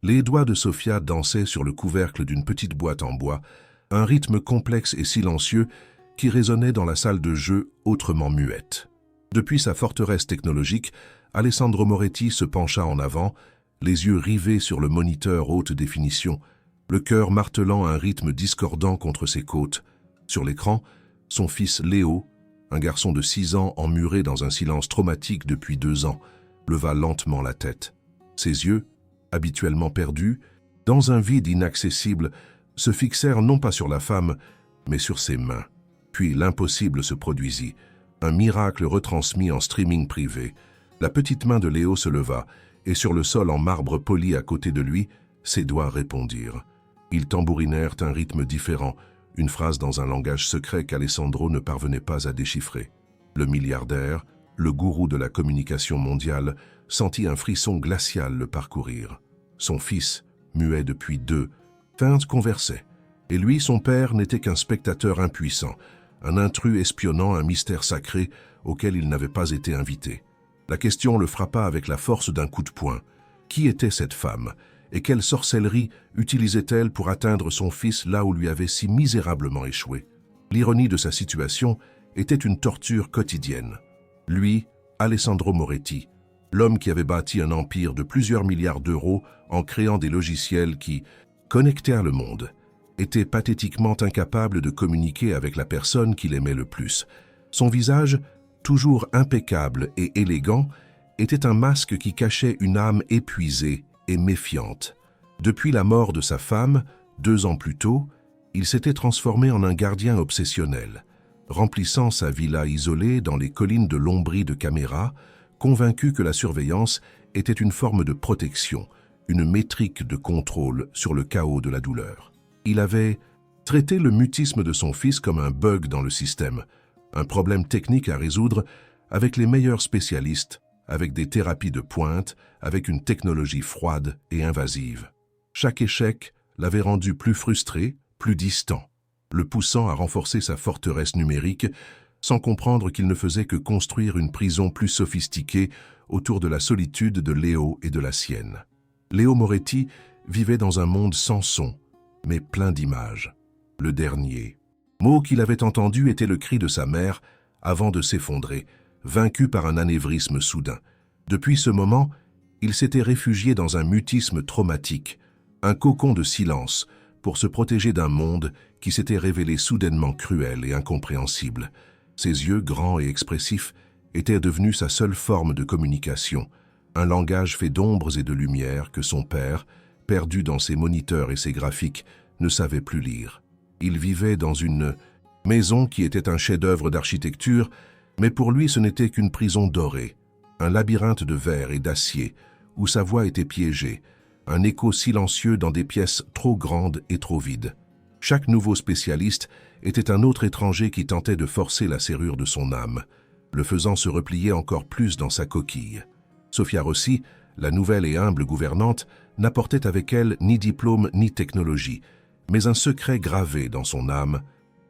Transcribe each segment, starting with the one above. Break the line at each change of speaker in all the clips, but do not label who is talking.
Les doigts de Sofia dansaient sur le couvercle d'une petite boîte en bois, un rythme complexe et silencieux qui résonnait dans la salle de jeu autrement muette. Depuis sa forteresse technologique, Alessandro Moretti se pencha en avant, les yeux rivés sur le moniteur haute définition, le cœur martelant un rythme discordant contre ses côtes. Sur l'écran, son fils Léo, un garçon de 6 ans emmuré dans un silence traumatique depuis 2 ans, leva lentement la tête. Ses yeux, habituellement perdus, dans un vide inaccessible, se fixèrent non pas sur la femme, mais sur ses mains. Puis l'impossible se produisit, un miracle retransmis en streaming privé. La petite main de Léo se leva, et sur le sol en marbre poli à côté de lui, ses doigts répondirent. Ils tambourinèrent un rythme différent, une phrase dans un langage secret qu'Alessandro ne parvenait pas à déchiffrer. Le milliardaire, le gourou de la communication mondiale, sentit un frisson glacial le parcourir. Son fils, muet depuis 20 conversait, et lui, son père, n'était qu'un spectateur impuissant, un intrus espionnant un mystère sacré auquel il n'avait pas été invité. La question le frappa avec la force d'un coup de poing. Qui était cette femme, et quelle sorcellerie utilisait-elle pour atteindre son fils là où lui avait si misérablement échoué? L'ironie de sa situation était une torture quotidienne. Lui, Alessandro Moretti, l'homme qui avait bâti un empire de plusieurs milliards d'euros en créant des logiciels qui connectèrent le monde, était pathétiquement incapable de communiquer avec la personne qu'il aimait le plus. Son visage, toujours impeccable et élégant, était un masque qui cachait une âme épuisée et méfiante. Depuis la mort de sa femme, 2 ans plus tôt, il s'était transformé en un gardien obsessionnel, remplissant sa villa isolée dans les collines de Lombrie de caméras, convaincu que la surveillance était une forme de protection, une métrique de contrôle sur le chaos de la douleur. Il avait traité le mutisme de son fils comme un bug dans le système, un problème technique à résoudre avec les meilleurs spécialistes, avec des thérapies de pointe, avec une technologie froide et invasive. Chaque échec l'avait rendu plus frustré, plus distant, le poussant à renforcer sa forteresse numérique, sans comprendre qu'il ne faisait que construire une prison plus sophistiquée autour de la solitude de Léo et de la sienne. Léo Moretti vivait dans un monde sans son, mais plein d'images. Le dernier mot qu'il avait entendu était le cri de sa mère avant de s'effondrer, vaincu par un anévrisme soudain. Depuis ce moment, il s'était réfugié dans un mutisme traumatique, un cocon de silence, pour se protéger d'un monde qui s'était révélé soudainement cruel et incompréhensible. Ses yeux, grands et expressifs, étaient devenus sa seule forme de communication, un langage fait d'ombres et de lumière que son père, perdu dans ses moniteurs et ses graphiques, ne savait plus lire. Il vivait dans une maison qui était un chef-d'œuvre d'architecture, mais pour lui ce n'était qu'une prison dorée, un labyrinthe de verre et d'acier où sa voix était piégée, un écho silencieux dans des pièces trop grandes et trop vides. Chaque nouveau spécialiste était un autre étranger qui tentait de forcer la serrure de son âme, le faisant se replier encore plus dans sa coquille. Sofia Rossi, la nouvelle et humble gouvernante, n'apportait avec elle ni diplôme ni technologie, mais un secret gravé dans son âme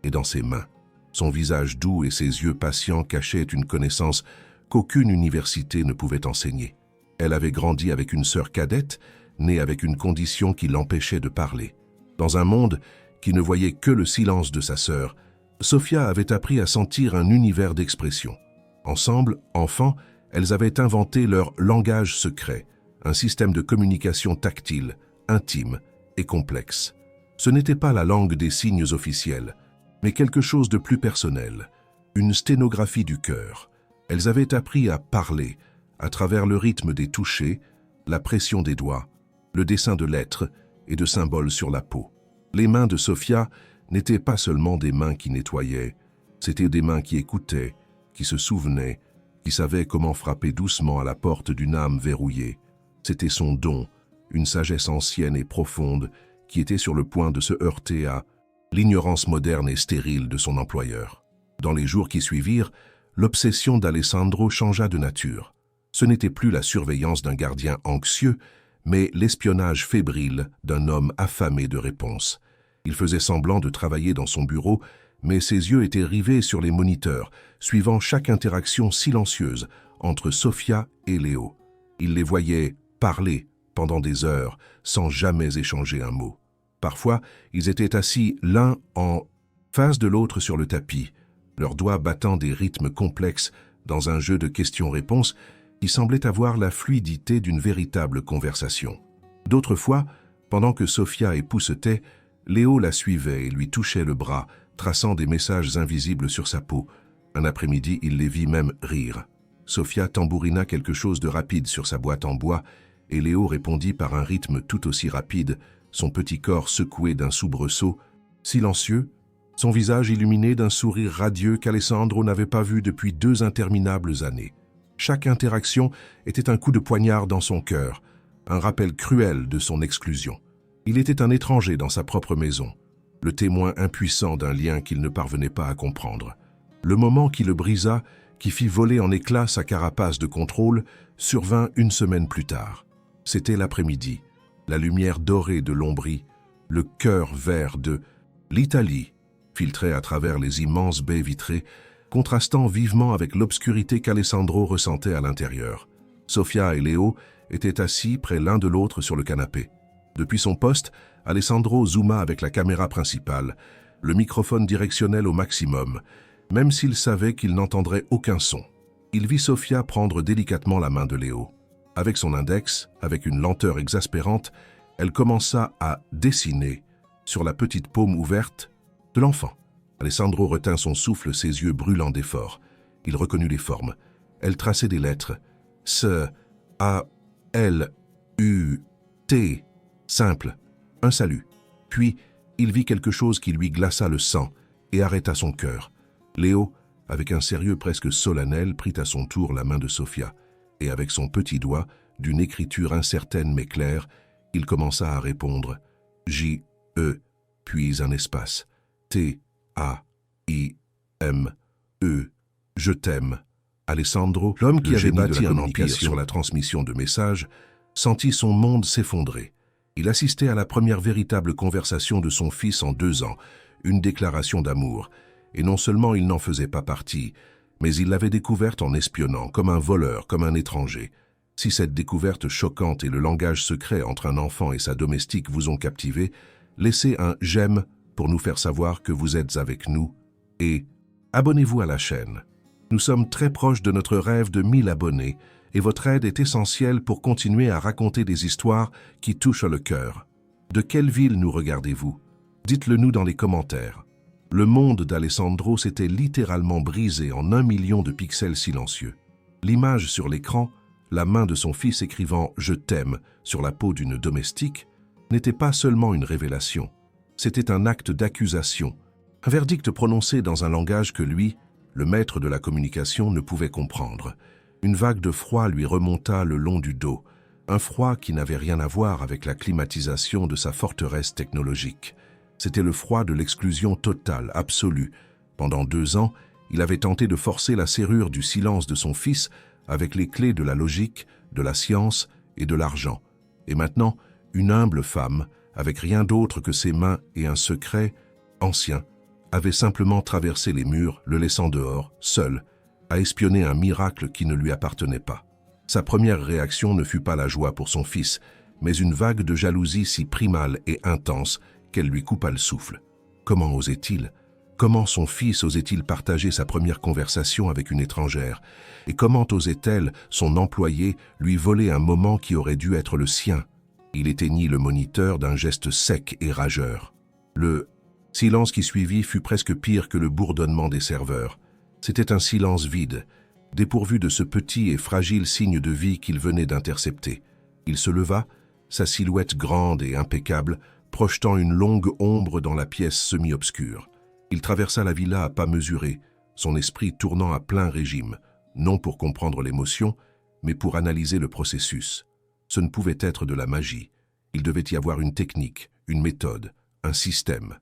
et dans ses mains. Son visage doux et ses yeux patients cachaient une connaissance qu'aucune université ne pouvait enseigner. Elle avait grandi avec une sœur cadette, née avec une condition qui l'empêchait de parler. Dans un monde qui ne voyait que le silence de sa sœur, Sofia avait appris à sentir un univers d'expression. Ensemble, enfants, elles avaient inventé leur langage secret, un système de communication tactile, intime et complexe. Ce n'était pas la langue des signes officiels, mais quelque chose de plus personnel, une sténographie du cœur. Elles avaient appris à parler, à travers le rythme des touchés, la pression des doigts, le dessin de lettres et de symboles sur la peau. Les mains de Sofia n'étaient pas seulement des mains qui nettoyaient, c'étaient des mains qui écoutaient, qui se souvenaient, qui savaient comment frapper doucement à la porte d'une âme verrouillée. C'était son don, une sagesse ancienne et profonde qui était sur le point de se heurter à l'ignorance moderne et stérile de son employeur. Dans les jours qui suivirent, l'obsession d'Alessandro changea de nature. Ce n'était plus la surveillance d'un gardien anxieux, mais l'espionnage fébrile d'un homme affamé de réponses. Il faisait semblant de travailler dans son bureau, mais ses yeux étaient rivés sur les moniteurs, suivant chaque interaction silencieuse entre Sofia et Léo. Il les voyait parler, pendant des heures, sans jamais échanger un mot. Parfois, ils étaient assis l'un en face de l'autre sur le tapis, leurs doigts battant des rythmes complexes dans un jeu de questions-réponses qui semblait avoir la fluidité d'une véritable conversation. D'autres fois, pendant que Sophia époussetait, Léo la suivait et lui touchait le bras, traçant des messages invisibles sur sa peau. Un après-midi, il les vit même rire. Sophia tambourina quelque chose de rapide sur sa boîte en bois et Léo répondit par un rythme tout aussi rapide, son petit corps secoué d'un soubresaut, silencieux, son visage illuminé d'un sourire radieux qu'Alessandro n'avait pas vu depuis 2 interminables années. Chaque interaction était un coup de poignard dans son cœur, un rappel cruel de son exclusion. Il était un étranger dans sa propre maison, le témoin impuissant d'un lien qu'il ne parvenait pas à comprendre. Le moment qui le brisa, qui fit voler en éclats sa carapace de contrôle, survint 1 semaine plus tard. C'était l'après-midi, la lumière dorée de l'Ombrie, le cœur vert de l'Italie, filtrait à travers les immenses baies vitrées, contrastant vivement avec l'obscurité qu'Alessandro ressentait à l'intérieur. Sophia et Léo étaient assis près l'un de l'autre sur le canapé. Depuis son poste, Alessandro zooma avec la caméra principale, le microphone directionnel au maximum, même s'il savait qu'il n'entendrait aucun son. Il vit Sophia prendre délicatement la main de Léo. Avec son index, avec une lenteur exaspérante, elle commença à dessiner, sur la petite paume ouverte, de l'enfant. Alessandro retint son souffle, ses yeux brûlants d'effort. Il reconnut les formes. Elle traçait des lettres. S, A, L, U, T. Simple. Un salut. Puis, il vit quelque chose qui lui glaça le sang et arrêta son cœur. Léo, avec un sérieux presque solennel, prit à son tour la main de Sophia, et avec son petit doigt, d'une écriture incertaine mais claire, il commença à répondre « J, E », puis un espace « T, A, I, M, E, je t'aime ». Alessandro, l'homme qui avait bâti un empire sur la transmission de messages, sentit son monde s'effondrer. Il assistait à la première véritable conversation de son fils en 2 ans, une déclaration d'amour, et non seulement il n'en faisait pas partie, mais il l'avait découverte en espionnant, comme un voleur, comme un étranger. Si cette découverte choquante et le langage secret entre un enfant et sa domestique vous ont captivé, laissez un « j'aime » pour nous faire savoir que vous êtes avec nous, et abonnez-vous à la chaîne. Nous sommes très proches de notre rêve de 1000 abonnés, et votre aide est essentielle pour continuer à raconter des histoires qui touchent le cœur. De quelle ville nous regardez-vous? Dites-le nous dans les commentaires. Le monde d'Alessandro s'était littéralement brisé en 1 million de pixels silencieux. L'image sur l'écran, la main de son fils écrivant « Je t'aime » sur la peau d'une domestique, n'était pas seulement une révélation. C'était un acte d'accusation, un verdict prononcé dans un langage que lui, le maître de la communication, ne pouvait comprendre. Une vague de froid lui remonta le long du dos, un froid qui n'avait rien à voir avec la climatisation de sa forteresse technologique. C'était le froid de l'exclusion totale, absolue. Pendant 2 ans, il avait tenté de forcer la serrure du silence de son fils avec les clés de la logique, de la science et de l'argent. Et maintenant, une humble femme, avec rien d'autre que ses mains et un secret ancien, avait simplement traversé les murs, le laissant dehors, seul, à espionner un miracle qui ne lui appartenait pas. Sa première réaction ne fut pas la joie pour son fils, mais une vague de jalousie si primale et intense qu'elle lui coupa le souffle. Comment osait-il? Comment son fils osait-il partager sa première conversation avec une étrangère? Et comment osait-elle, son employé, lui voler un moment qui aurait dû être le sien? Il éteignit le moniteur d'un geste sec et rageur. Le silence qui suivit fut presque pire que le bourdonnement des serveurs. C'était un silence vide, dépourvu de ce petit et fragile signe de vie qu'il venait d'intercepter. Il se leva, sa silhouette grande et impeccable, projetant une longue ombre dans la pièce semi-obscure. Il traversa la villa à pas mesurés, son esprit tournant à plein régime, non pour comprendre l'émotion, mais pour analyser le processus. Ce ne pouvait être de la magie. Il devait y avoir une technique, une méthode, un système.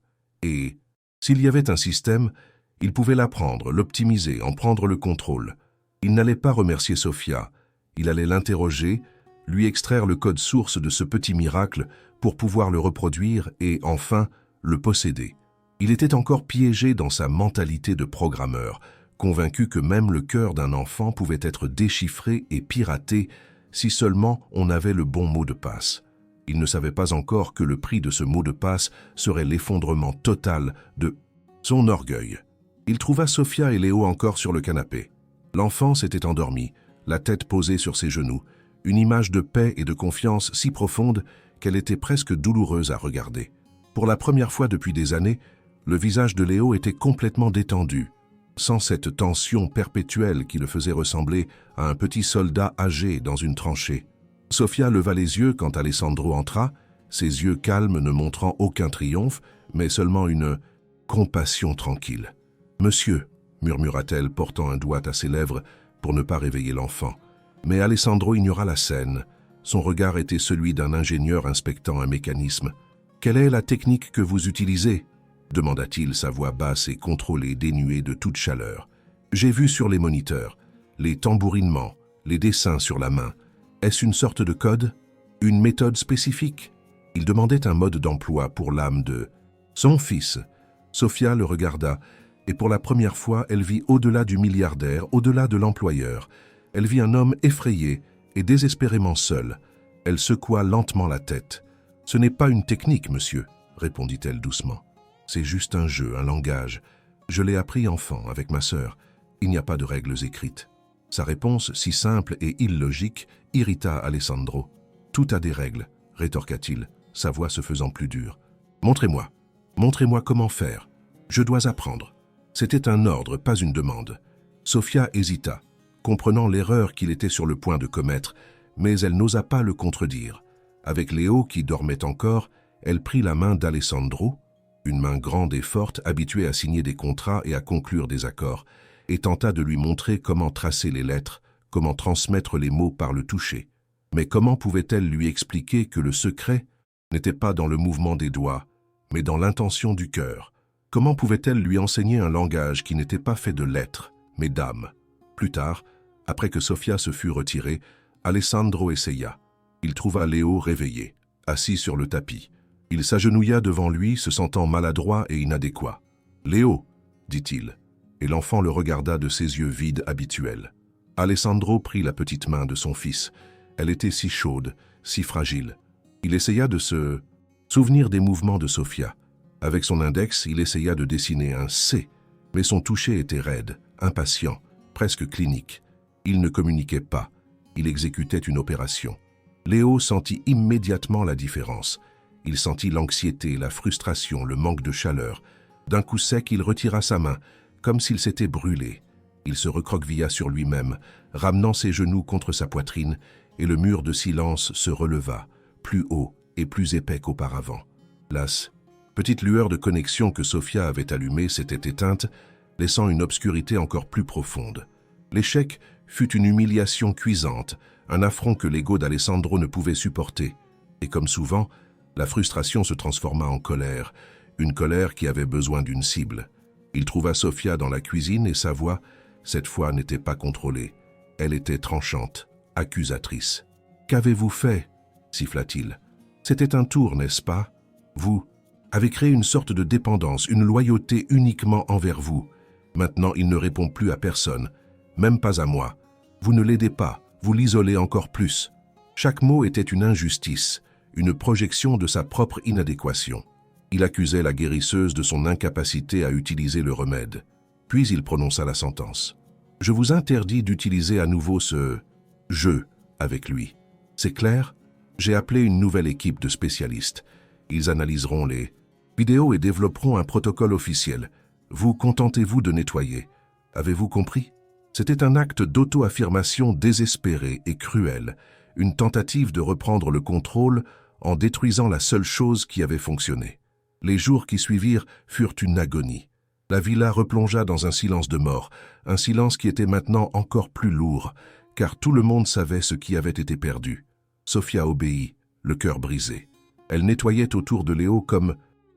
Et s'il y avait un système, il pouvait l'apprendre, l'optimiser, en prendre le contrôle. Il n'allait pas remercier Sophia. Il allait l'interroger, lui extraire le code source de ce petit miracle pour pouvoir le reproduire et, enfin, le posséder. Il était encore piégé dans sa mentalité de programmeur, convaincu que même le cœur d'un enfant pouvait être déchiffré et piraté si seulement on avait le bon mot de passe. Il ne savait pas encore que le prix de ce mot de passe serait l'effondrement total de son orgueil. Il trouva Sofia et Léo encore sur le canapé. L'enfant s'était endormi, la tête posée sur ses genoux, une image de paix et de confiance si profonde qu'elle était presque douloureuse à regarder. Pour la première fois depuis des années, le visage de Léo était complètement détendu, sans cette tension perpétuelle qui le faisait ressembler à un petit soldat âgé dans une tranchée. Sofia leva les yeux quand Alessandro entra, ses yeux calmes ne montrant aucun triomphe, mais seulement une compassion tranquille. « Monsieur », murmura-t-elle, portant un doigt à ses lèvres pour ne pas réveiller l'enfant. Mais Alessandro ignora la scène. Son regard était celui d'un ingénieur inspectant un mécanisme. « Quelle est la technique que vous utilisez ?» demanda-t-il, sa voix basse et contrôlée, dénuée de toute chaleur. « J'ai vu sur les moniteurs, les tambourinements, les dessins sur la main. Est-ce une sorte de code? Une méthode spécifique ?» Il demandait un mode d'emploi pour l'âme de son fils. Sofia le regarda, et pour la première fois, elle vit au-delà du milliardaire, au-delà de l'employeur. Elle vit un homme effrayé et désespérément seul. Elle secoua lentement la tête. « Ce n'est pas une technique, monsieur, » répondit-elle doucement. « C'est juste un jeu, un langage. Je l'ai appris enfant avec ma sœur. Il n'y a pas de règles écrites. » Sa réponse, si simple et illogique, irrita Alessandro. « Tout a des règles, » rétorqua-t-il, sa voix se faisant plus dure. « Montrez-moi. Montrez-moi comment faire. Je dois apprendre. » C'était un ordre, pas une demande. Sofia hésita, comprenant l'erreur qu'il était sur le point de commettre, mais elle n'osa pas le contredire. Avec Léo, qui dormait encore, elle prit la main d'Alessandro, une main grande et forte, habituée à signer des contrats et à conclure des accords, et tenta de lui montrer comment tracer les lettres, comment transmettre les mots par le toucher. Mais comment pouvait-elle lui expliquer que le secret n'était pas dans le mouvement des doigts, mais dans l'intention du cœur? Comment pouvait-elle lui enseigner un langage qui n'était pas fait de lettres, mais d'âme? Plus tard, après que Sofia se fut retirée, Alessandro essaya. Il trouva Léo réveillé, assis sur le tapis. Il s'agenouilla devant lui, se sentant maladroit et inadéquat. « Léo !» dit-il, et l'enfant le regarda de ses yeux vides habituels. Alessandro prit la petite main de son fils. Elle était si chaude, si fragile. Il essaya de se souvenir des mouvements de Sofia. Avec son index, il essaya de dessiner un C, mais son toucher était raide, impatient, presque clinique. Il ne communiquait pas, il exécutait une opération. Léo sentit immédiatement la différence. Il sentit l'anxiété, la frustration, le manque de chaleur. D'un coup sec, il retira sa main, comme s'il s'était brûlé. Il se recroquevilla sur lui-même, ramenant ses genoux contre sa poitrine, et le mur de silence se releva, plus haut et plus épais qu'auparavant. Las, petite lueur de connexion que Sofia avait allumée s'était éteinte, laissant une obscurité encore plus profonde. L'échec fut une humiliation cuisante, un affront que l'ego d'Alessandro ne pouvait supporter. Et comme souvent, la frustration se transforma en colère, une colère qui avait besoin d'une cible. Il trouva Sofia dans la cuisine et sa voix, cette fois, n'était pas contrôlée. Elle était tranchante, accusatrice. « Qu'avez-vous fait ?» siffla-t-il. « C'était un tour, n'est-ce pas? Vous avez créé une sorte de dépendance, une loyauté uniquement envers vous. Maintenant, il ne répond plus à personne, même pas à moi. Vous ne l'aidez pas, vous l'isolez encore plus. » Chaque mot était une injustice, une projection de sa propre inadéquation. Il accusait la guérisseuse de son incapacité à utiliser le remède. Puis il prononça la sentence. « Je vous interdis d'utiliser à nouveau ce « jeu » avec lui. C'est clair? J'ai appelé une nouvelle équipe de spécialistes. Ils analyseront les vidéos et développeront un protocole officiel. Vous contentez-vous de nettoyer. Avez-vous compris? C'était un acte d'auto-affirmation désespéré et cruel, une tentative de reprendre le contrôle en détruisant la seule chose qui avait fonctionné. Les jours qui suivirent furent une agonie. La villa replongea dans un silence de mort, un silence qui était maintenant encore plus lourd, car tout le monde savait ce qui avait été perdu. Sofia obéit, le cœur brisé. Elle nettoyait autour de Léo comme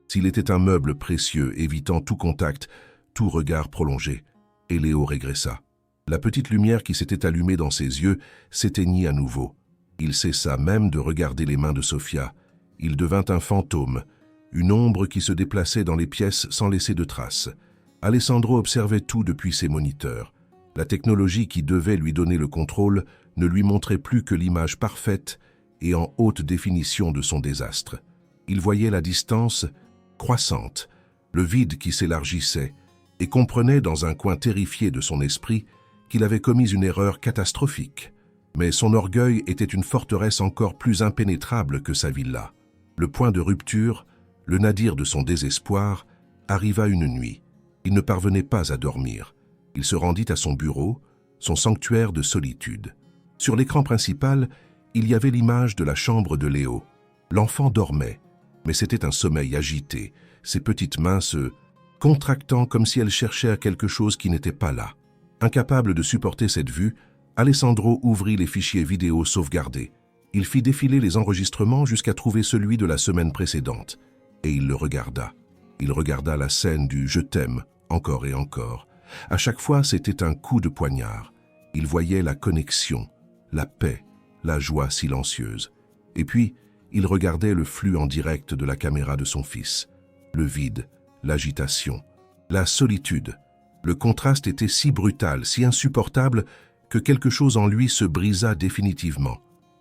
s'il était un meuble précieux, évitant tout contact, tout regard prolongé. Et Léo régressa. La petite lumière qui s'était allumée dans ses yeux s'éteignit à nouveau. Il cessa même de regarder les mains de Sofia. Il devint un fantôme, une ombre qui se déplaçait dans les pièces sans laisser de traces. Alessandro observait tout depuis ses moniteurs. La technologie qui devait lui donner le contrôle ne lui montrait plus que l'image parfaite et en haute définition de son désastre. Il voyait la distance croissante, le vide qui s'élargissait, et comprenait dans un coin terrifié de son esprit qu'il avait commis une erreur catastrophique. Mais son orgueil était une forteresse encore plus impénétrable que sa villa. Le point de rupture, le nadir de son désespoir, arriva une nuit. Il ne parvenait pas à dormir. Il se rendit à son bureau, son sanctuaire de solitude. Sur l'écran principal, il y avait l'image de la chambre de Léo. L'enfant dormait, mais c'était un sommeil agité, ses petites mains se contractant comme si elles cherchaient à quelque chose qui n'était pas là. Incapable de supporter cette vue, Alessandro ouvrit les fichiers vidéo sauvegardés. Il fit défiler les enregistrements jusqu'à trouver celui de la semaine précédente, et il le regarda. Il regarda la scène du « je t'aime » encore et encore. À chaque fois, c'était un coup de poignard. Il voyait la connexion, la paix, la joie silencieuse. Et puis, il regardait le flux en direct de la caméra de son fils. Le vide, l'agitation, la solitude. Le contraste était si brutal, si insupportable, que quelque chose en lui se brisa définitivement.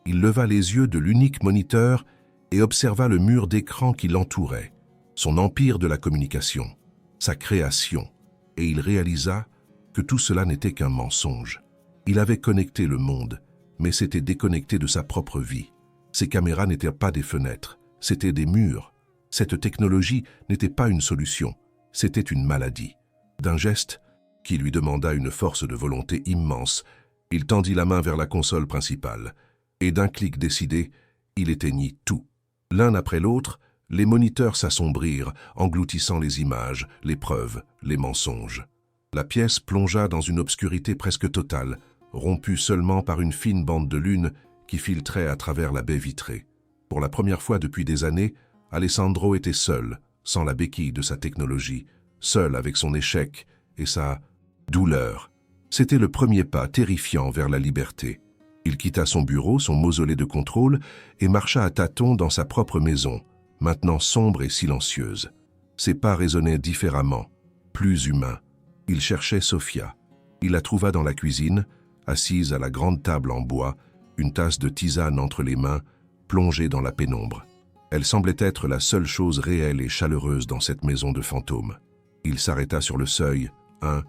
Il leva les yeux de l'unique moniteur et observa le mur d'écran qui l'entourait, son empire de la communication, sa création, et il réalisa que tout cela n'était qu'un mensonge. Il avait connecté le monde, mais s'était déconnecté de sa propre vie. Ces caméras n'étaient pas des fenêtres, c'étaient des murs. Cette technologie n'était pas une solution, c'était une maladie. D'un geste qui lui demanda une force de volonté immense, il tendit la main vers la console principale, et d'un clic décidé, il éteignit tout. L'un après l'autre, les moniteurs s'assombrirent, engloutissant les images, les preuves, les mensonges. La pièce plongea dans une obscurité presque totale, rompue seulement par une fine bande de lune qui filtrait à travers la baie vitrée. Pour la première fois depuis des années, Alessandro était seul, sans la béquille de sa technologie, seul avec son échec et sa douleur. C'était le premier pas terrifiant vers la liberté. Il quitta son bureau, son mausolée de contrôle, et marcha à tâtons dans sa propre maison, maintenant sombre et silencieuse. Ses pas résonnaient différemment, plus humains. Il cherchait Sofia. Il la trouva dans la cuisine, assise à la grande table en bois, une tasse de tisane entre les mains, plongée dans la pénombre. Elle semblait être la seule chose réelle et chaleureuse dans cette maison de fantômes. Il s'arrêta sur le seuil, un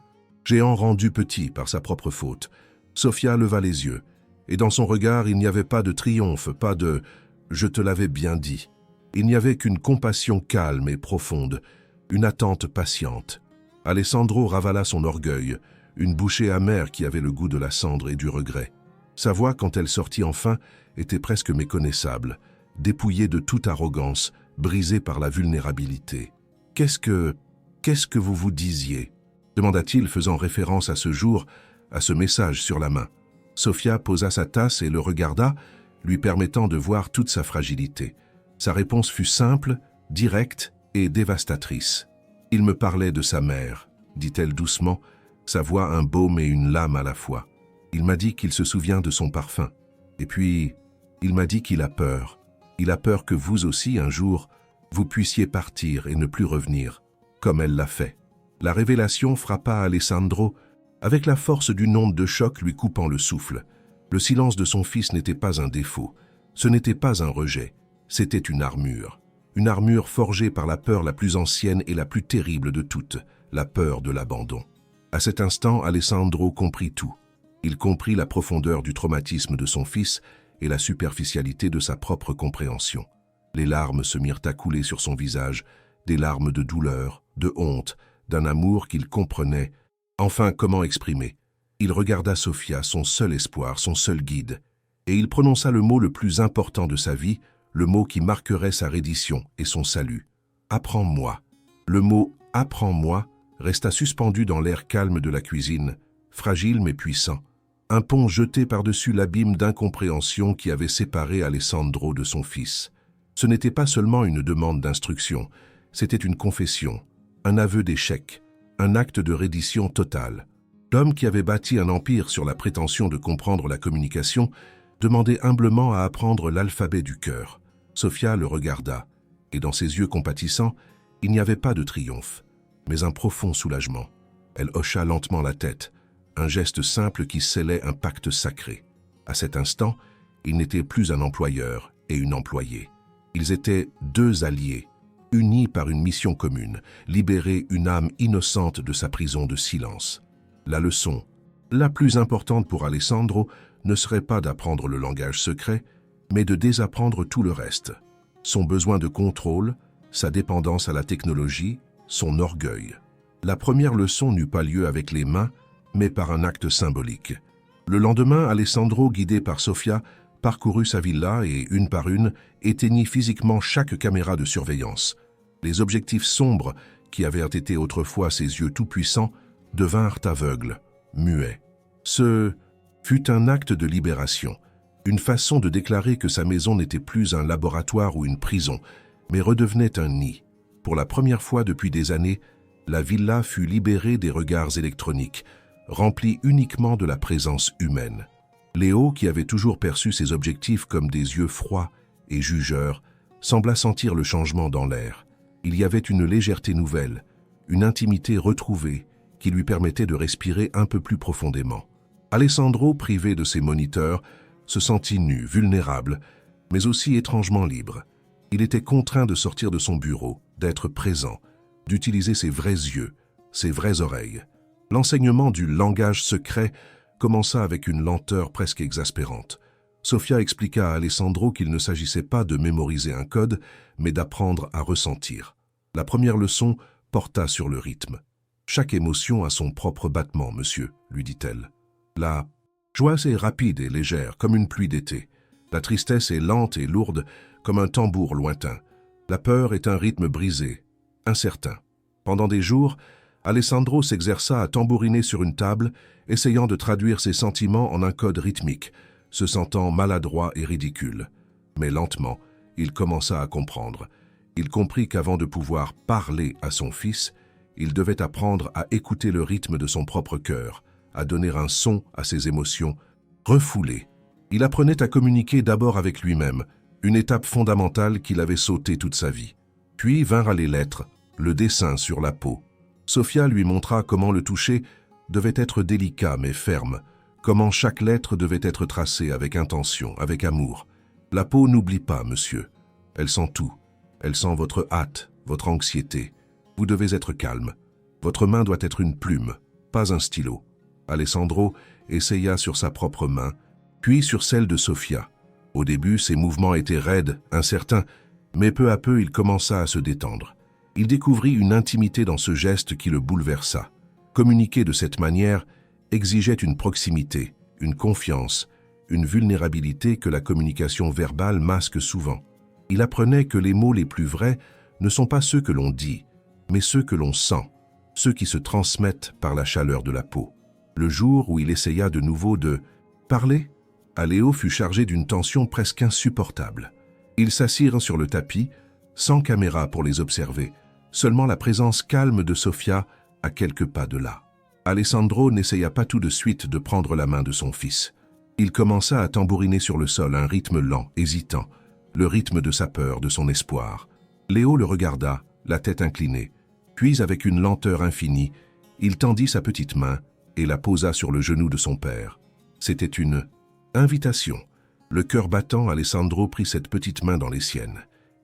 géant rendu petit par sa propre faute. Sofia leva les yeux, et dans son regard il n'y avait pas de triomphe, pas de « je te l'avais bien dit ». Il n'y avait qu'une compassion calme et profonde, une attente patiente. Alessandro ravala son orgueil, une bouchée amère qui avait le goût de la cendre et du regret. Sa voix, quand elle sortit enfin, était presque méconnaissable, dépouillée de toute arrogance, brisée par la vulnérabilité. « Qu'est-ce que vous vous disiez ?» demanda-t-il, faisant référence à ce jour, à ce message sur la main. Sofia posa sa tasse et le regarda, lui permettant de voir toute sa fragilité. Sa réponse fut simple, directe et dévastatrice. « Il me parlait de sa mère », dit-elle doucement, sa voix un baume et une lame à la fois. « Il m'a dit qu'il se souvient de son parfum. Et puis, il m'a dit qu'il a peur. Il a peur que vous aussi, un jour, vous puissiez partir et ne plus revenir, comme elle l'a fait. » La révélation frappa Alessandro avec la force d'une onde de choc lui coupant le souffle. Le silence de son fils n'était pas un défaut, ce n'était pas un rejet, c'était une armure forgée par la peur la plus ancienne et la plus terrible de toutes, la peur de l'abandon. À cet instant, Alessandro comprit tout. Il comprit la profondeur du traumatisme de son fils et la superficialité de sa propre compréhension. Les larmes se mirent à couler sur son visage, des larmes de douleur, de honte, d'un amour qu'il comprenait. Enfin, comment exprimer? Il regarda Sofia, son seul espoir, son seul guide, et il prononça le mot le plus important de sa vie, le mot qui marquerait sa reddition et son salut. « Apprends-moi ». Le mot « apprends-moi » resta suspendu dans l'air calme de la cuisine, fragile mais puissant, un pont jeté par-dessus l'abîme d'incompréhension qui avait séparé Alessandro de son fils. Ce n'était pas seulement une demande d'instruction, c'était une confession, un aveu d'échec, un acte de reddition totale. L'homme qui avait bâti un empire sur la prétention de comprendre la communication demandait humblement à apprendre l'alphabet du cœur. Sofia le regarda, et dans ses yeux compatissants, il n'y avait pas de triomphe, mais un profond soulagement. Elle hocha lentement la tête, un geste simple qui scellait un pacte sacré. À cet instant, il n'était plus un employeur et une employée. Ils étaient deux alliés, unis par une mission commune, libérer une âme innocente de sa prison de silence. La leçon, la plus importante pour Alessandro, ne serait pas d'apprendre le langage secret, mais de désapprendre tout le reste. Son besoin de contrôle, sa dépendance à la technologie, son orgueil. La première leçon n'eut pas lieu avec les mains, mais par un acte symbolique. Le lendemain, Alessandro, guidé par Sofia, parcourut sa villa et, une par une, éteignit physiquement chaque caméra de surveillance. Les objectifs sombres, qui avaient été autrefois ses yeux tout-puissants, devinrent aveugles, muets. Ce fut un acte de libération, une façon de déclarer que sa maison n'était plus un laboratoire ou une prison, mais redevenait un nid. Pour la première fois depuis des années, la villa fut libérée des regards électroniques, remplie uniquement de la présence humaine. Léo, qui avait toujours perçu ses objectifs comme des yeux froids et jugeurs, sembla sentir le changement dans l'air. Il y avait une légèreté nouvelle, une intimité retrouvée qui lui permettait de respirer un peu plus profondément. Alessandro, privé de ses moniteurs, se sentit nu, vulnérable, mais aussi étrangement libre. Il était contraint de sortir de son bureau, d'être présent, d'utiliser ses vrais yeux, ses vraies oreilles. L'enseignement du langage secret commença avec une lenteur presque exaspérante. Sofia expliqua à Alessandro qu'il ne s'agissait pas de mémoriser un code, mais d'apprendre à ressentir. La première leçon porta sur le rythme. « Chaque émotion a son propre battement, monsieur, » lui dit-elle. La joie est rapide et légère, comme une pluie d'été. La tristesse est lente et lourde, comme un tambour lointain. La peur est un rythme brisé, incertain. Pendant des jours, Alessandro s'exerça à tambouriner sur une table, essayant de traduire ses sentiments en un code rythmique, se sentant maladroit et ridicule. Mais lentement, il commença à comprendre. Il comprit qu'avant de pouvoir parler à son fils, il devait apprendre à écouter le rythme de son propre cœur, à donner un son à ses émotions, refoulées. Il apprenait à communiquer d'abord avec lui-même, une étape fondamentale qu'il avait sautée toute sa vie. Puis vinrent les lettres, le dessin sur la peau. Sofia lui montra comment le toucher devait être délicat mais ferme, comment chaque lettre devait être tracée avec intention, avec amour. La peau n'oublie pas, monsieur. Elle sent tout. Elle sent votre hâte, votre anxiété. Vous devez être calme. Votre main doit être une plume, pas un stylo. Alessandro essaya sur sa propre main, puis sur celle de Sofia. Au début, ses mouvements étaient raides, incertains, mais peu à peu, il commença à se détendre. Il découvrit une intimité dans ce geste qui le bouleversa. Communiquer de cette manière exigeait une proximité, une confiance, une vulnérabilité que la communication verbale masque souvent. Il apprenait que les mots les plus vrais ne sont pas ceux que l'on dit, mais ceux que l'on sent, ceux qui se transmettent par la chaleur de la peau. Le jour où il essaya de nouveau de parler, Aléo fut chargé d'une tension presque insupportable. Ils s'assirent sur le tapis, sans caméra pour les observer, seulement la présence calme de Sofia à quelques pas de là. Alessandro n'essaya pas tout de suite de prendre la main de son fils. Il commença à tambouriner sur le sol un rythme lent, hésitant, le rythme de sa peur, de son espoir. Léo le regarda, la tête inclinée, puis avec une lenteur infinie, il tendit sa petite main et la posa sur le genou de son père. C'était une invitation. Le cœur battant, Alessandro prit cette petite main dans les siennes.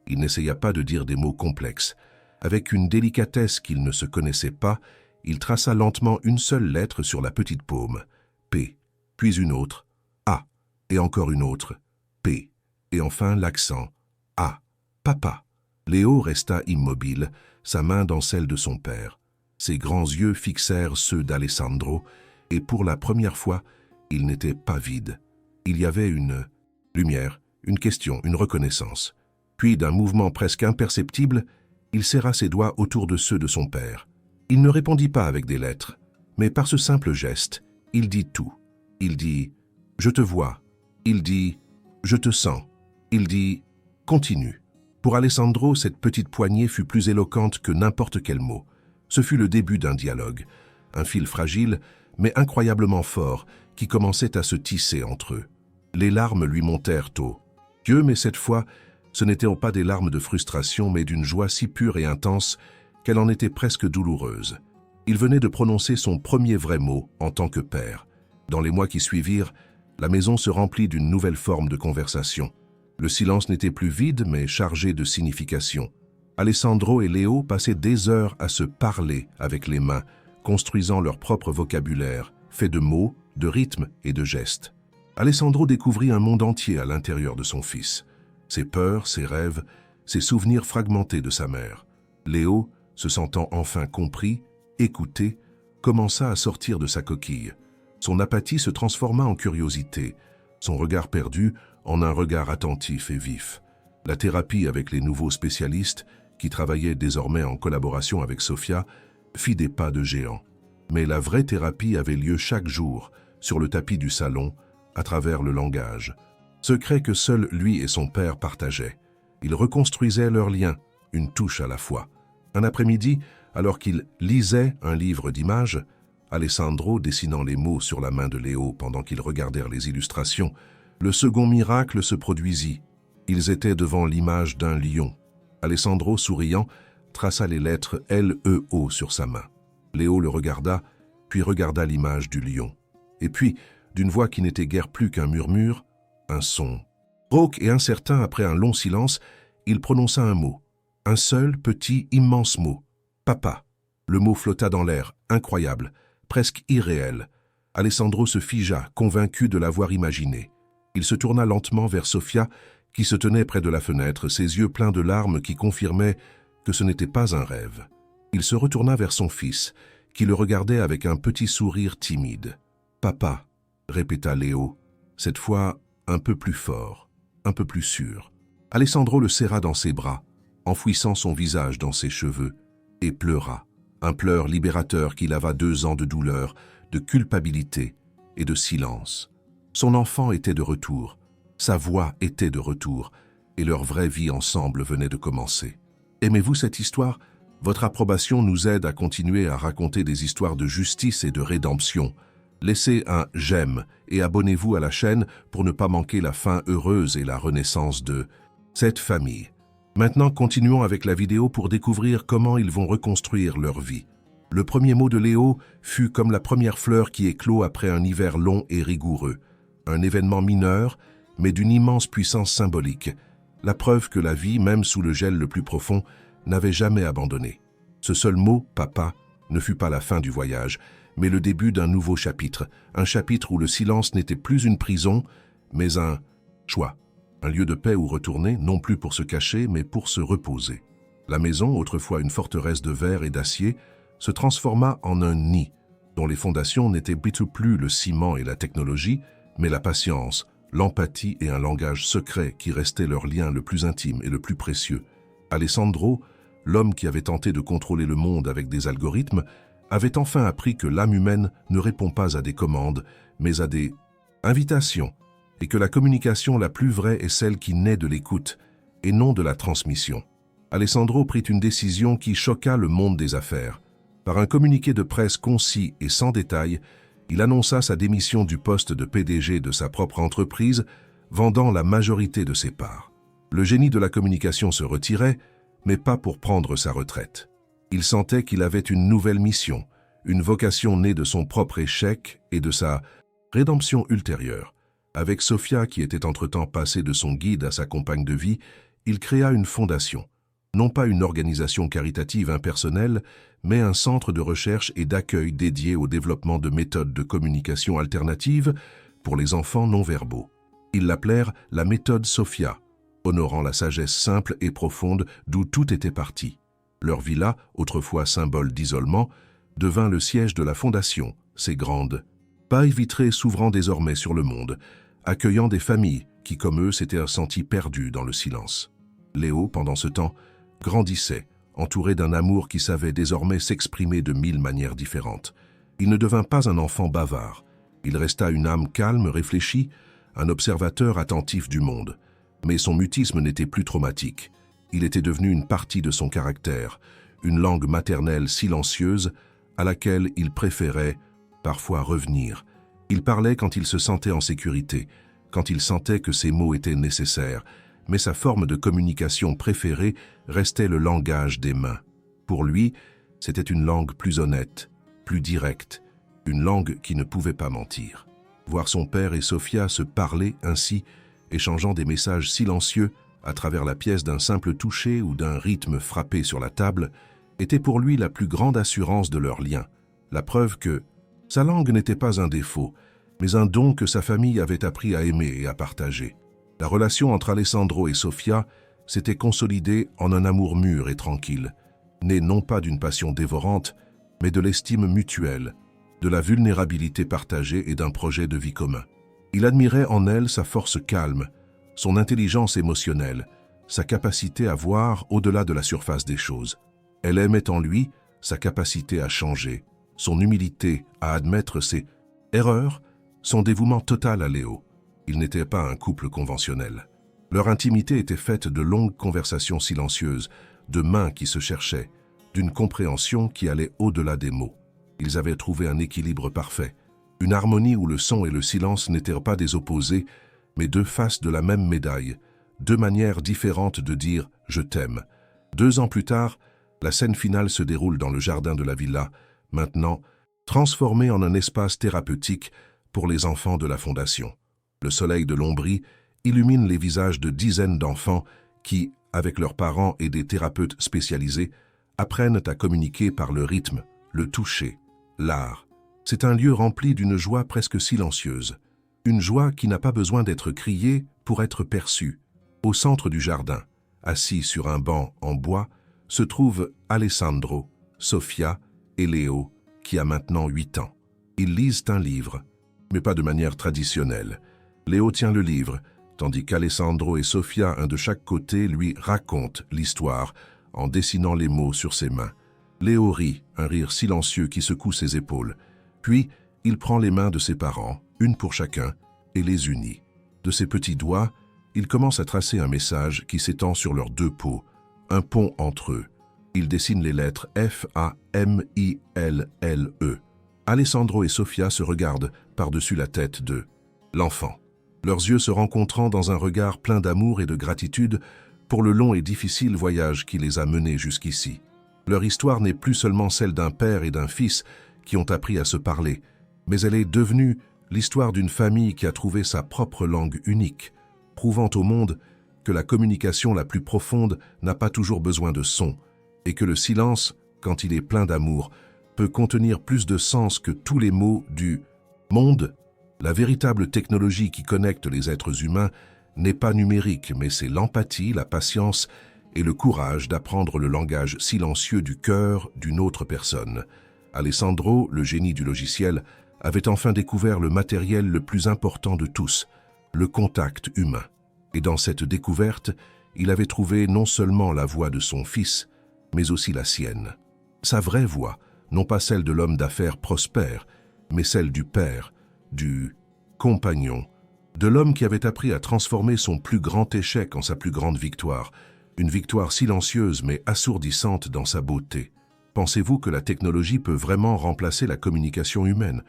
Il n'essaya pas de dire des mots complexes. Avec une délicatesse qu'il ne se connaissait pas, il traça lentement une seule lettre sur la petite paume, P, puis une autre, A, et encore une autre, P, et enfin l'accent, A, papa. Léo resta immobile, sa main dans celle de son père. Ses grands yeux fixèrent ceux d'Alessandro, et pour la première fois, ils n'étaient pas vides. Il y avait une lumière, une question, une reconnaissance. Puis, d'un mouvement presque imperceptible, il serra ses doigts autour de ceux de son père. Il ne répondit pas avec des lettres, mais par ce simple geste, il dit tout. Il dit « Je te vois ». Il dit « Je te sens ». Il dit « Continue ». Pour Alessandro, cette petite poignée fut plus éloquente que n'importe quel mot. Ce fut le début d'un dialogue, un fil fragile, mais incroyablement fort, qui commençait à se tisser entre eux. Les larmes lui montèrent aux yeux, mais cette fois, ce n'étaient pas des larmes de frustration, mais d'une joie si pure et intense qu'elle en était presque douloureuse. Il venait de prononcer son premier vrai mot en tant que père. Dans les mois qui suivirent, La maison se remplit d'une nouvelle forme de conversation. Le silence n'était plus vide, mais chargé de signification. Alessandro et Léo passaient des heures à se parler avec les mains, construisant leur propre vocabulaire, fait de mots, de rythmes et de gestes. Alessandro découvrit un monde entier à l'intérieur de son fils. Ses peurs, ses rêves, ses souvenirs fragmentés de sa mère. Léo, se sentant enfin compris, écouté, commença à sortir de sa coquille. Son apathie se transforma en curiosité, son regard perdu en un regard attentif et vif. La thérapie avec les nouveaux spécialistes, qui travaillaient désormais en collaboration avec Sofia, fit des pas de géant. Mais la vraie thérapie avait lieu chaque jour, sur le tapis du salon, à travers le langage. Secret que seul lui et son père partageaient. Ils reconstruisaient leur lien, une touche à la fois. Un après-midi, alors qu'il lisait un livre d'images, Alessandro dessinant les mots sur la main de Léo pendant qu'ils regardèrent les illustrations, le second miracle se produisit. Ils étaient devant l'image d'un lion. Alessandro, souriant, traça les lettres L-E-O sur sa main. Léo le regarda, puis regarda l'image du lion. Et puis, d'une voix qui n'était guère plus qu'un murmure, un son. Rauque et incertain après un long silence, il prononça un mot. Un seul, petit, immense mot. Papa. Le mot flotta dans l'air, incroyable, presque irréel. Alessandro se figea, convaincu de l'avoir imaginé. Il se tourna lentement vers Sofia, qui se tenait près de la fenêtre, ses yeux pleins de larmes qui confirmaient que ce n'était pas un rêve. Il se retourna vers son fils, qui le regardait avec un petit sourire timide. « Papa », répéta Léo, cette fois un peu plus fort, un peu plus sûr. Alessandro le serra dans ses bras, enfouissant son visage dans ses cheveux, et pleura. Un pleur libérateur qui lava 2 ans de douleur, de culpabilité et de silence. Son enfant était de retour, sa voix était de retour, et leur vraie vie ensemble venait de commencer. Aimez-vous cette histoire? Votre approbation nous aide à continuer à raconter des histoires de justice et de rédemption. Laissez un « j'aime » et abonnez-vous à la chaîne pour ne pas manquer la fin heureuse et la renaissance de cette famille. Maintenant, continuons avec la vidéo pour découvrir comment ils vont reconstruire leur vie. Le premier mot de Léo fut comme la première fleur qui éclot après un hiver long et rigoureux. Un événement mineur, mais d'une immense puissance symbolique. La preuve que la vie, même sous le gel le plus profond, n'avait jamais abandonné. Ce seul mot, papa, ne fut pas la fin du voyage, mais le début d'un nouveau chapitre. Un chapitre où le silence n'était plus une prison, mais un choix. Un lieu de paix où retourner, non plus pour se cacher, mais pour se reposer. La maison, autrefois une forteresse de verre et d'acier, se transforma en un nid, dont les fondations n'étaient plus le ciment et la technologie, mais la patience, l'empathie et un langage secret qui restait leur lien le plus intime et le plus précieux. Alessandro, l'homme qui avait tenté de contrôler le monde avec des algorithmes, avait enfin appris que l'âme humaine ne répond pas à des commandes, mais à des invitations, et que la communication la plus vraie est celle qui naît de l'écoute, et non de la transmission. Alessandro prit une décision qui choqua le monde des affaires. Par un communiqué de presse concis et sans détail, il annonça sa démission du poste de PDG de sa propre entreprise, vendant la majorité de ses parts. Le génie de la communication se retirait, mais pas pour prendre sa retraite. Il sentait qu'il avait une nouvelle mission, une vocation née de son propre échec et de sa rédemption ultérieure. Avec Sofia, qui était entre-temps passée de son guide à sa compagne de vie, il créa une fondation. Non pas une organisation caritative impersonnelle, mais un centre de recherche et d'accueil dédié au développement de méthodes de communication alternatives pour les enfants non-verbaux. Ils l'appelèrent la méthode Sofia, honorant la sagesse simple et profonde d'où tout était parti. Leur villa, autrefois symbole d'isolement, devint le siège de la fondation, ses grandes pailles vitrées s'ouvrant désormais sur le monde, accueillant des familles qui, comme eux, s'étaient senties perdues dans le silence. Léo, pendant ce temps, grandissait, entouré d'un amour qui savait désormais s'exprimer de 1000 manières différentes. Il ne devint pas un enfant bavard. Il resta une âme calme, réfléchie, un observateur attentif du monde. Mais son mutisme n'était plus traumatique. Il était devenu une partie de son caractère, une langue maternelle silencieuse à laquelle il préférait parfois revenir. Il parlait quand il se sentait en sécurité, quand il sentait que ses mots étaient nécessaires, mais sa forme de communication préférée restait le langage des mains. Pour lui, c'était une langue plus honnête, plus directe, une langue qui ne pouvait pas mentir. Voir son père et Sofia se parler ainsi, échangeant des messages silencieux à travers la pièce d'un simple toucher ou d'un rythme frappé sur la table, était pour lui la plus grande assurance de leur lien, la preuve que sa langue n'était pas un défaut, mais un don que sa famille avait appris à aimer et à partager. La relation entre Alessandro et Sofia s'était consolidée en un amour mûr et tranquille, né non pas d'une passion dévorante, mais de l'estime mutuelle, de la vulnérabilité partagée et d'un projet de vie commun. Il admirait en elle sa force calme, son intelligence émotionnelle, sa capacité à voir au-delà de la surface des choses. Elle aimait en lui sa capacité à changer, son humilité à admettre ses erreurs, son dévouement total à Léo. Ils n'étaient pas un couple conventionnel. Leur intimité était faite de longues conversations silencieuses, de mains qui se cherchaient, d'une compréhension qui allait au-delà des mots. Ils avaient trouvé un équilibre parfait, une harmonie où le son et le silence n'étaient pas des opposés, mais deux faces de la même médaille, deux manières différentes de dire « je t'aime ». 2 ans plus tard, la scène finale se déroule dans le jardin de la villa, maintenant transformé en un espace thérapeutique pour les enfants de la Fondation. Le soleil de l'Ombrie illumine les visages de dizaines d'enfants qui, avec leurs parents et des thérapeutes spécialisés, apprennent à communiquer par le rythme, le toucher, l'art. C'est un lieu rempli d'une joie presque silencieuse, une joie qui n'a pas besoin d'être criée pour être perçue. Au centre du jardin, assis sur un banc en bois, se trouvent Alessandro, Sofia et Léo, qui a maintenant 8 ans. Ils lisent un livre, mais pas de manière traditionnelle. Léo tient le livre, tandis qu'Alessandro et Sofia, un de chaque côté, lui racontent l'histoire en dessinant les mots sur ses mains. Léo rit, un rire silencieux qui secoue ses épaules. Puis, il prend les mains de ses parents, une pour chacun, et les unit. De ses petits doigts, il commence à tracer un message qui s'étend sur leurs 2 peaux, un pont entre eux. Il dessine les lettres F-A-M-I-L-L-E. Alessandro et Sofia se regardent par-dessus la tête de l'enfant, leurs yeux se rencontrant dans un regard plein d'amour et de gratitude pour le long et difficile voyage qui les a menés jusqu'ici. Leur histoire n'est plus seulement celle d'un père et d'un fils qui ont appris à se parler, mais elle est devenue l'histoire d'une famille qui a trouvé sa propre langue unique, prouvant au monde que la communication la plus profonde n'a pas toujours besoin de sons, et que le silence, quand il est plein d'amour, peut contenir plus de sens que tous les mots du monde. La véritable technologie qui connecte les êtres humains n'est pas numérique, mais c'est l'empathie, la patience et le courage d'apprendre le langage silencieux du cœur d'une autre personne. Alessandro, le génie du logiciel, avait enfin découvert le matériel le plus important de tous, le contact humain. Et dans cette découverte, il avait trouvé non seulement la voix de son fils, mais aussi la sienne. Sa vraie voix, non pas celle de l'homme d'affaires prospère, mais celle du père, du compagnon, de l'homme qui avait appris à transformer son plus grand échec en sa plus grande victoire, une victoire silencieuse mais assourdissante dans sa beauté. Pensez-vous que la technologie peut vraiment remplacer la communication humaine,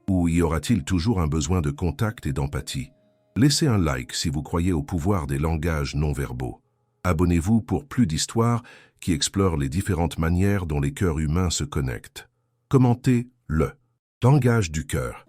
ou y aura-t-il toujours un besoin de contact et d'empathie? Laissez un like si vous croyez au pouvoir des langages non-verbaux. Abonnez-vous pour plus d'histoires qui explorent les différentes manières dont les cœurs humains se connectent. Commentez le langage du cœur.